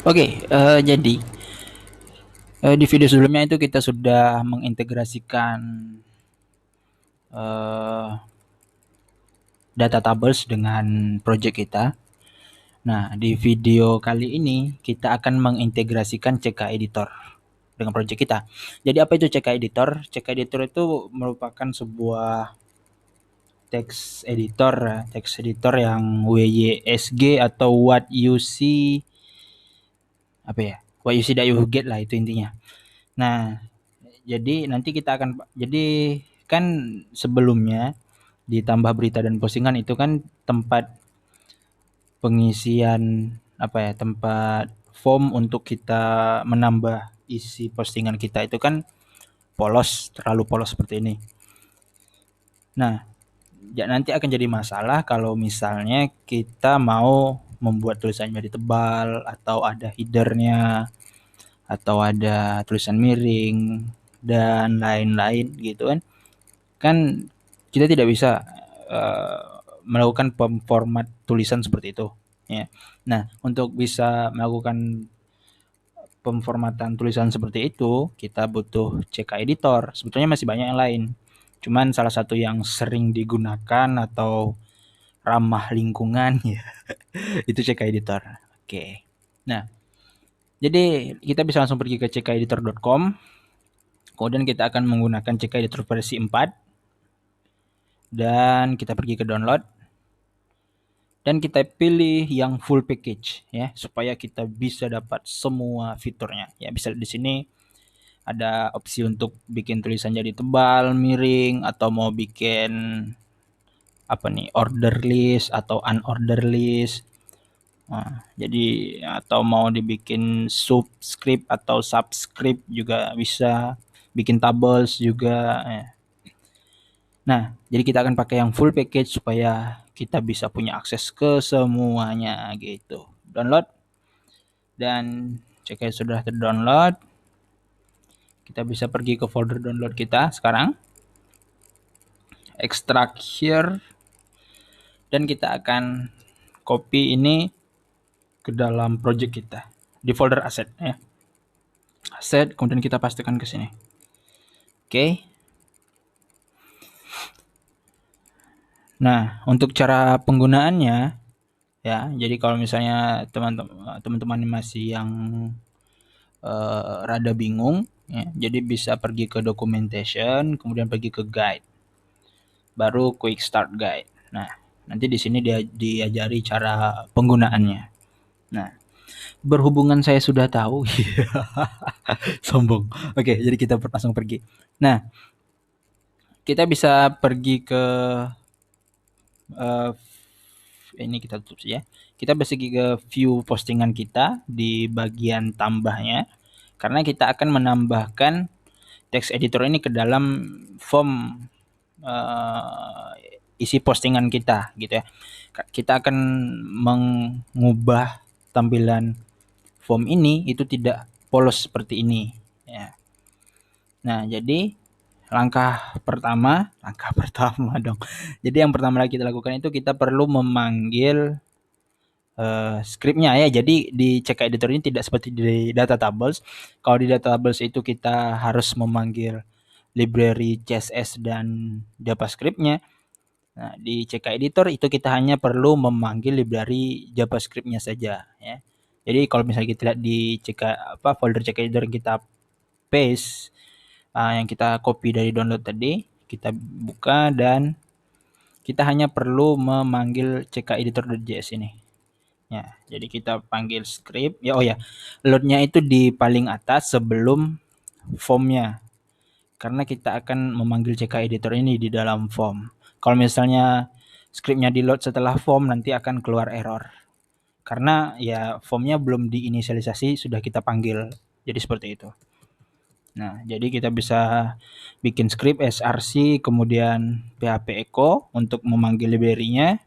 Oke, jadi di video sebelumnya itu kita sudah mengintegrasikan eh, data tables dengan project kita. Nah, di video kali ini kita akan mengintegrasikan CK Editor dengan project kita. Jadi apa itu CK Editor? CK Editor itu merupakan sebuah text editor yang WYSG atau what you see apa ya? What you see that you get lah itu intinya. Nah, jadi nanti kita akan kan sebelumnya ditambah berita dan postingan itu kan tempat pengisian tempat form untuk kita menambah isi postingan kita itu kan terlalu polos seperti ini. Nah, nanti akan jadi masalah kalau misalnya kita mau membuat tulisannya jadi tebal atau ada headernya atau ada tulisan miring dan lain-lain gitu kan. Kan kita tidak bisa melakukan pemformat tulisan seperti itu ya. Nah, untuk bisa melakukan pemformatan tulisan seperti itu, kita butuh CK editor. Sebetulnya masih banyak yang lain. Cuman salah satu yang sering digunakan atau ramah lingkungan ya, itu CK editor. Oke. Nah, jadi kita bisa langsung pergi ke ckeditor.com. Kemudian kita akan menggunakan CK editor versi 4 dan kita pergi ke download dan kita pilih yang full package ya supaya kita bisa dapat semua fiturnya ya. Bisa di sini ada opsi untuk bikin tulisan jadi tebal, miring, atau mau bikin order list atau unorder list. Nah, jadi atau mau dibikin subscript atau subscript juga bisa, bikin tables juga ya. Nah, jadi kita akan pakai yang full package supaya kita bisa punya akses ke semuanya gitu. Download dan jika sudah terdownload, kita bisa pergi ke folder download kita sekarang. Extract here dan kita akan copy ini ke dalam project kita di folder asset ya. Asset kemudian kita pastikan ke sini. Oke. Nah, untuk cara penggunaannya ya, jadi kalau misalnya teman-teman masih yang rada bingung ya, jadi bisa pergi ke documentation, kemudian pergi ke guide. Baru quick start guide. Nah, nanti di sini dia diajari cara penggunaannya. Nah, berhubungan saya sudah tahu, sombong. Oke, jadi kita langsung pergi. Nah, kita bisa pergi ke uh, ini kita tutup saja. Kita bisa pergi ke view postingan kita di bagian tambahnya, karena kita akan menambahkan text editor ini ke dalam form isi postingan kita, gitu ya. Kita akan mengubah tampilan form ini itu tidak polos seperti ini, ya. Nah, jadi langkah pertama dong. Jadi yang pertama lagi kita lakukan itu kita perlu memanggil scriptnya ya. Jadi di CK editor ini tidak seperti di data tables. Kalau di data tables itu kita harus memanggil library CSS dan JavaScript-nya. Nah, di CK editor itu kita hanya perlu memanggil library JavaScript-nya saja ya. Jadi kalau misalnya kita lihat di folder CK editor kita paste yang kita copy dari download tadi, kita buka dan kita hanya perlu memanggil CK editor.js ini. Ya, jadi kita panggil script. Ya, loadnya itu di paling atas sebelum formnya. Karena kita akan memanggil CK editor ini di dalam form. Kalau misalnya scriptnya di load setelah form, nanti akan keluar error. Karena ya formnya belum diinisialisasi, sudah kita panggil. Jadi seperti itu. Nah, jadi kita bisa bikin script src, kemudian php echo untuk memanggil library-nya.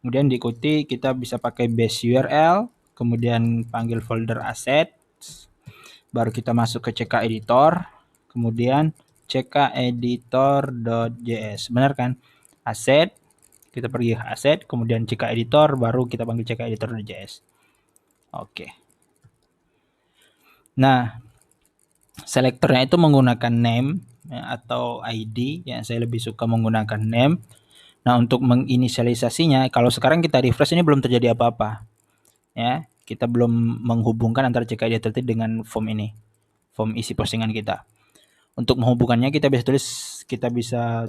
Kemudian diikuti kita bisa pakai base URL, kemudian panggil folder asset, baru kita masuk ke CK editor, kemudian CK editor.js. Benar kan? Asset, kita pergi ke asset, kemudian CK editor, baru kita panggil CK editor.js. Oke. Nah, selektornya itu menggunakan name ya, atau ID. Ya, saya lebih suka menggunakan name. Nah, untuk menginisialisasinya, kalau sekarang kita refresh ini belum terjadi apa-apa. Ya, kita belum menghubungkan antara CKID dengan form ini, form isi postingan kita. Untuk menghubungkannya kita bisa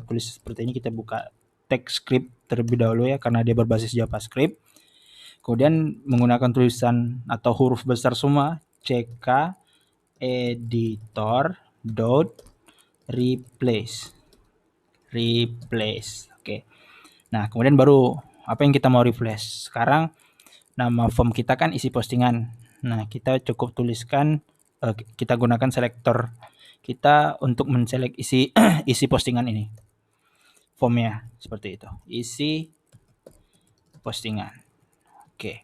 tulis seperti ini. Kita buka text script terlebih dahulu ya, karena dia berbasis JavaScript. Kemudian menggunakan tulisan atau huruf besar semua, CK editor dot replace. Oke. Nah, kemudian baru apa yang kita mau replace. Sekarang nama form kita kan isi postingan. Nah, kita cukup tuliskan kita gunakan selektor kita untuk menselect isi isi postingan ini. Formnya seperti itu. Isi postingan. Oke.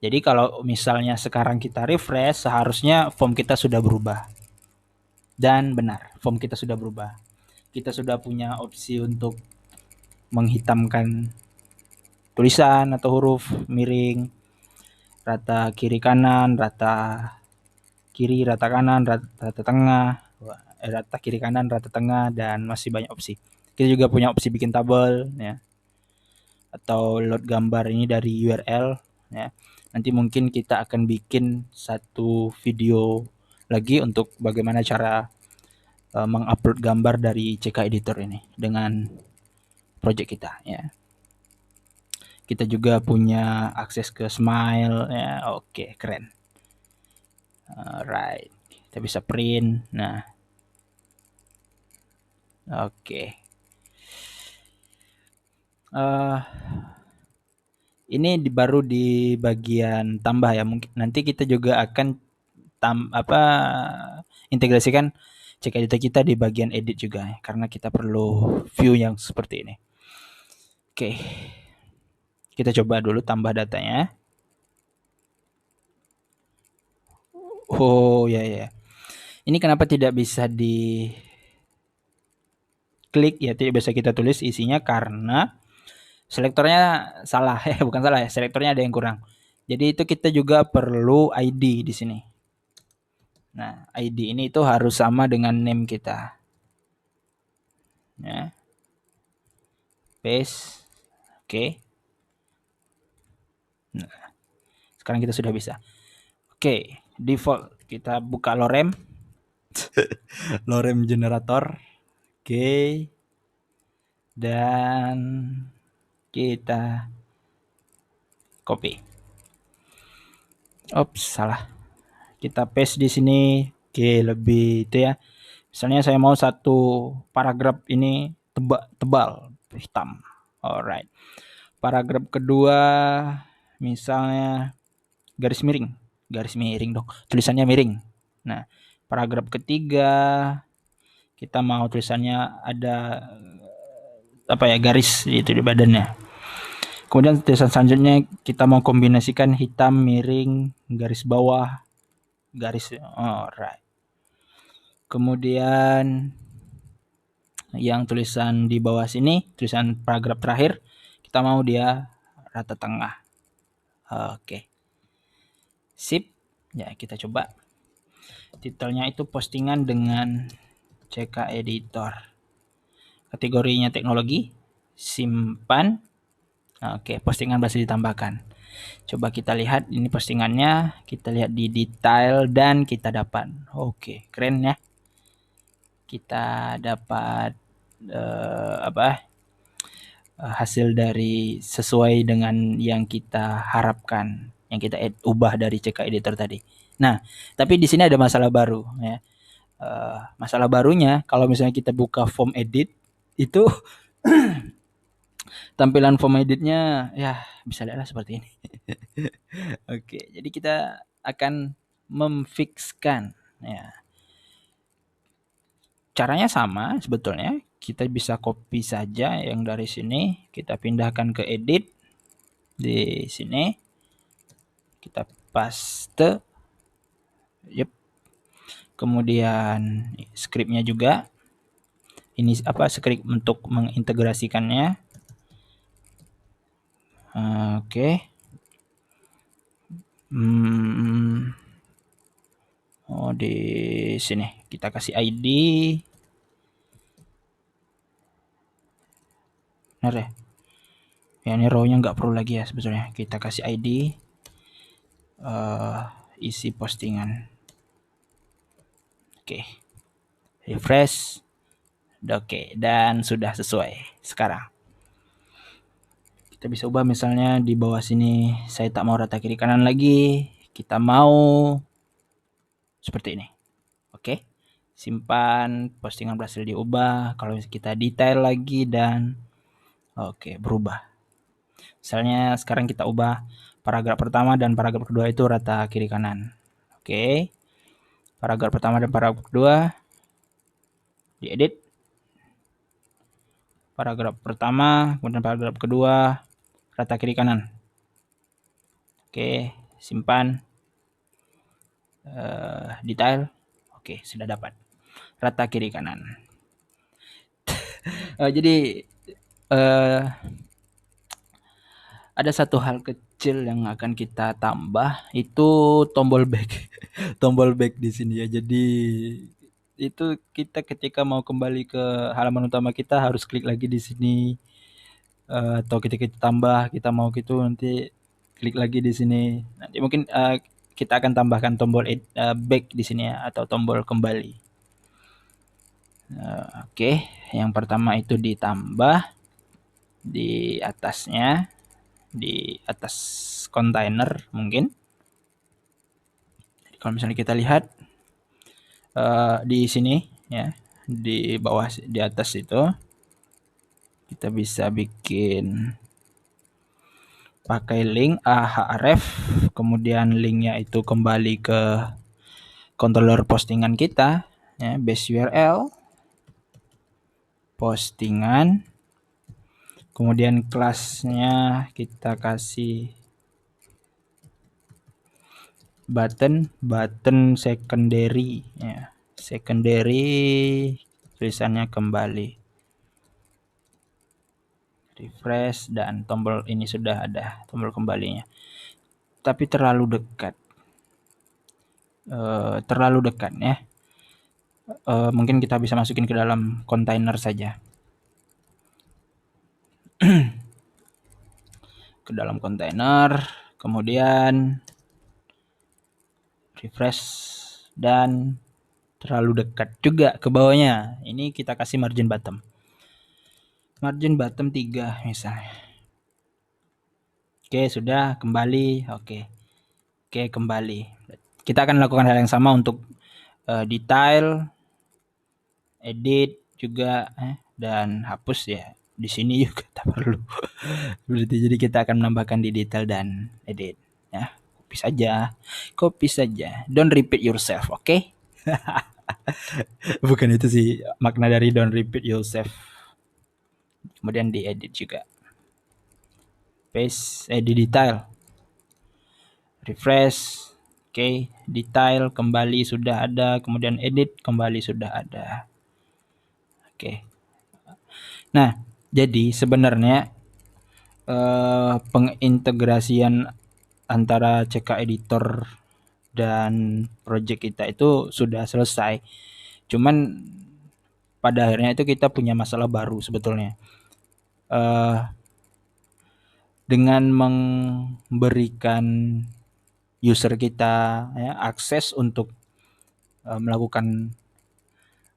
Jadi kalau misalnya sekarang kita refresh, seharusnya form kita sudah berubah. Dan benar, form kita sudah berubah. Kita sudah punya opsi untuk menghitamkan tulisan atau huruf miring, rata kiri kanan, rata kiri, rata kanan, rata tengah, rata kiri kanan, rata tengah, dan masih banyak opsi. Kita juga punya opsi bikin tabel ya, atau load gambar ini dari URL ya. Nanti mungkin kita akan bikin satu video lagi untuk bagaimana cara mengupload gambar dari CK Editor ini dengan project kita ya. Kita juga punya akses ke Smile ya. Oke, keren. Alright. Kita bisa print. Nah. Oke. Ini baru di bagian tambah ya. Mungkin nanti kita juga akan integrasikan CK Editor kita di bagian edit juga ya, karena kita perlu view yang seperti ini. Oke. Kita coba dulu tambah datanya. Oh ya ya. Ini kenapa tidak bisa di klik ya, tidak bisa kita tulis isinya karena selektornya salah ya, bukan salah ya, selektornya ada yang kurang. Jadi itu kita juga perlu ID di sini. Nah, ID ini itu harus sama dengan name kita. Ya. Paste. Oke. Nah, sekarang kita sudah bisa. Oke, default kita buka lorem. Lorem generator. Oke. Dan kita copy. Ops, salah. Kita paste di sini. Oke, lebih itu ya. Misalnya saya mau satu paragraf ini tebal hitam. Alright. Paragraf kedua misalnya garis miring dong. Tulisannya miring. Nah, paragraf ketiga kita mau tulisannya ada apa ya, garis itu di badannya. Kemudian tulisan selanjutnya kita mau kombinasikan hitam, miring, garis bawah, garis. Alright. Kemudian yang tulisan di bawah sini, tulisan paragraf terakhir, kita mau dia rata tengah. Oke. Sip. Ya, kita coba. Titelnya itu postingan dengan CK Editor. Kategorinya teknologi, simpan. Oke, postingan masih ditambahkan. Coba kita lihat ini postingannya, kita lihat di detail dan kita dapat. Oke, keren ya. Kita dapat hasil dari sesuai dengan yang kita harapkan, yang kita ubah dari CK Editor tadi. Nah, tapi di sini ada masalah baru ya. Masalah barunya kalau misalnya kita buka form edit itu tampilan form editnya ya bisa lihatlah seperti ini. Oke, jadi kita akan memfixkan ya. Caranya sama sebetulnya. Kita bisa copy saja yang dari sini, kita pindahkan ke edit di sini. Kita paste. Yep. Kemudian scriptnya juga. Ini apa script untuk mengintegrasikannya. Oke. Oh di sini kita kasih ID. Benar ya? Ya ini row-nya nggak perlu lagi ya sebetulnya. Kita kasih ID, isi postingan. Oke, refresh. Oke, dan sudah sesuai sekarang. Kita bisa ubah misalnya di bawah sini saya tak mau rata kiri kanan lagi, kita mau seperti ini. Oke, simpan, postingan berhasil diubah. Kalau kita detail lagi dan oke, berubah. Misalnya sekarang kita ubah paragraf pertama dan paragraf kedua itu rata kiri kanan. Oke, paragraf pertama dan paragraf kedua diedit. Paragraf pertama kemudian paragraf kedua rata kiri kanan. Oke, simpan, detail. Oke, sudah dapat rata kiri kanan. Jadi ada satu hal kecil yang akan kita tambah, itu tombol back. Tombol back di sini ya. Jadi itu kita ketika mau kembali ke halaman utama kita harus klik lagi di sini, atau ketika kita tambah, kita mau gitu nanti klik lagi di sini. Nanti mungkin kita akan tambahkan tombol back di sini ya, atau tombol kembali. Oke, yang pertama itu ditambah di atasnya, di atas kontainer mungkin. Jadi kalau misalnya kita lihat di sini ya, di bawah, di atas itu kita bisa bikin pakai link ahref, kemudian linknya itu kembali ke controller postingan kita ya, base URL postingan, kemudian kelasnya kita kasih button secondary ya, secondary, tulisannya kembali, refresh, dan tombol ini sudah ada tombol kembalinya, tapi terlalu dekat, ya. Mungkin kita bisa masukin ke dalam kontainer saja. Ke dalam kontainer, kemudian refresh, dan terlalu dekat juga ke bawahnya. Ini kita kasih margin bottom. Margin bottom 3 misalnya. Oke, sudah kembali. Oke, kembali. Kita akan lakukan hal yang sama untuk detail, edit juga, dan hapus ya. Di sini juga tak perlu. Berarti jadi kita akan menambahkan di detail dan edit ya. Copy saja. Don't repeat yourself, oke? Okay? Bukan itu sih makna dari don't repeat yourself. Kemudian diedit juga. Paste, di detail. Refresh. Oke, detail kembali sudah ada, kemudian edit kembali sudah ada. Oke. Nah, jadi sebenarnya pengintegrasian antara CK Editor dan project kita itu sudah selesai. Cuman pada akhirnya itu kita punya masalah baru sebetulnya. Dengan memberikan user kita ya, akses untuk melakukan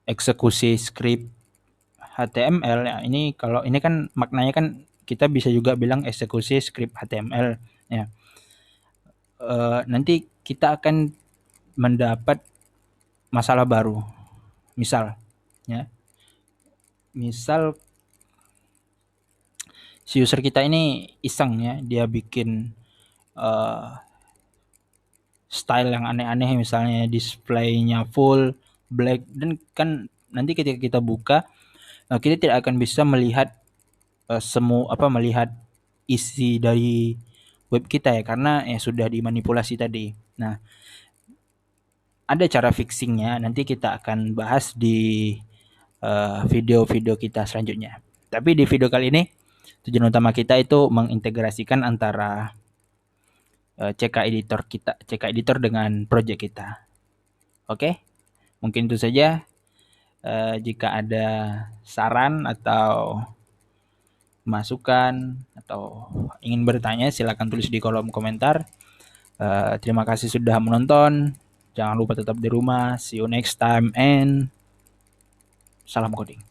eksekusi script HTML ya. Ini kalau ini kan maknanya kan kita bisa juga bilang eksekusi script HTML ya. Nanti kita akan mendapat masalah baru. Misal ya. Misal si user kita ini iseng ya, dia bikin style yang aneh-aneh, misalnya displaynya full black, dan kan nanti ketika kita buka kita tidak akan bisa melihat melihat isi dari web kita ya, karena sudah dimanipulasi tadi. Nah, ada cara fixingnya, nanti kita akan bahas di video-video kita selanjutnya. Tapi di video kali ini tujuan utama kita itu mengintegrasikan antara CK editor dengan project kita. Oke, mungkin itu saja. Jika ada saran atau masukan atau ingin bertanya, silakan tulis di kolom komentar. Terima kasih sudah menonton. Jangan lupa tetap di rumah. See you next time and salam coding.